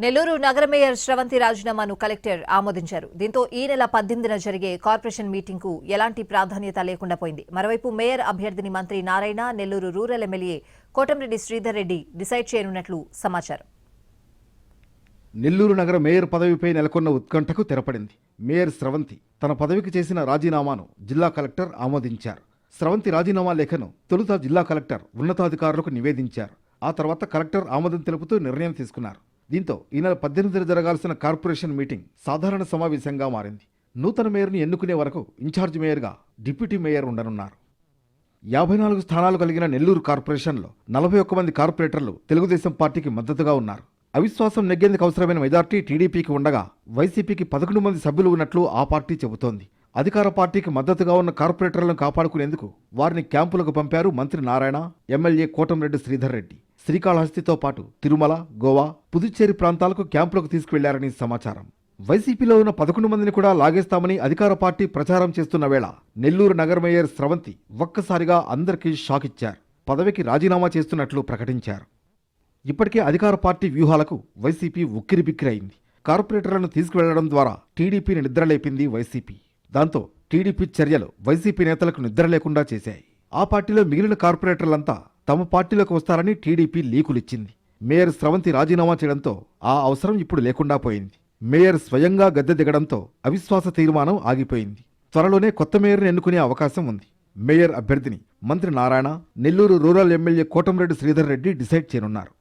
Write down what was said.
నెల్లూరు నగర mayor Sravanthi రాజీనామాను collector ఆమోదించారు. దీంతో ఈ నెల 18న జరిగే కార్పొరేషన్ మీటింగ్ కు ఎలాంటి ప్రాధాన్యత లేకుండా పోయింది. మరోవైపు మేయర్ అభ్యర్థిని మంత్రి Narayana, Nellore rural MLA Kotamreddy Sridhar Reddy decide చేయనున్నట్లు సమాచారం. నెల్లూరు నగర మేయర్ పదవిపై నెలకొన్న ఉత్కంఠకు తెరపడింది. మేయర్ స్రవంతి తన పదవికి చేసిన రాజీనామాను జిల్లా కలెక్టర్ ఆమోదించారు. స్రవంతి రాజీనామా లేఖను తొలుత జిల్లా కలెక్టర్ ఉన్నతాధికారులకు నివేదించారు. ఆ తర్వాత కలెక్టర్ ఆమోదం తెలుపుతూ నిర్ణయం తీసుకున్నారు. దీంతో ఈ నెల 18న జరగాల్సిన కార్పొరేషన్ మీటింగ్ సాధారణ సమావేశంగా మారింది. నూతన మేయర్ను ఎన్నుకునే వరకు ఇన్ఛార్జ్ మేయర్గా డిప్యూటీ మేయర్ ఉండనున్నారు. 54 స్థానాలు కలిగిన నెల్లూరు కార్పొరేషన్లో 41 మంది కార్పొరేటర్లు తెలుగుదేశం పార్టీకి మద్దతుగా ఉన్నారు. అవిశ్వాసం నెగ్గేందుకు అవసరమైన మెజార్టీ టీడీపీకి ఉండగా వైసీపీకి 11 మంది సభ్యులు ఉన్నట్లు ఆ పార్టీ చెబుతోంది. అధికార పార్టీకి మద్దతుగా ఉన్న కార్పొరేటర్లను కాపాడుకునేందుకు వారిని క్యాంపులకు పంపారు మంత్రి నారాయణ, ఎమ్మెల్యే కోటంరెడ్డి శ్రీధర్ రెడ్డి. శ్రీకాళహస్తితో పాటు తిరుమల, గోవా, పుదుచ్చేరి ప్రాంతాలకు క్యాంపులకు తీసుకువెళ్లారని సమాచారం. వైసీపీలో ఉన్న 11 మందిని కూడా లాగేస్తామని అధికార పార్టీ ప్రచారం చేస్తున్న వేళ నెల్లూరు నగర మేయర్ స్రవంతి ఒక్కసారిగా అందరికీ షాక్ ఇచ్చారు. పదవికి రాజీనామా చేస్తున్నట్లు ప్రకటించారు. ఇప్పటికే అధికార పార్టీ వ్యూహాలకు వైసీపీ ఉక్కిరిబిక్కిరైంది. కార్పొరేటర్లను తీసుకువెళ్లడం ద్వారా టీడీపీని నిద్రలేపింది వైసీపీ. దాంతో టీడీపీ చర్యలు వైసీపీ నేతలకు నిద్ర లేకుండా చేశాయి. ఆ పార్టీలో మిగిలిన కార్పొరేటర్లంతా తమ పార్టీలోకి వస్తారని టీడీపీ లీకులిచ్చింది. మేయర్ స్రవంతి రాజీనామా చేయడంతో ఆ అవసరం ఇప్పుడు లేకుండా పోయింది. మేయర్ స్వయంగా గద్దె దిగడంతో అవిశ్వాస తీర్మానం ఆగిపోయింది. త్వరలోనే కొత్త మేయర్ని ఎన్నుకునే అవకాశం ఉంది. మేయర్ అభ్యర్థిని మంత్రి Narayana, Nellore rural MLA Kotamreddy Sridhar Reddy decide చేయనున్నారు.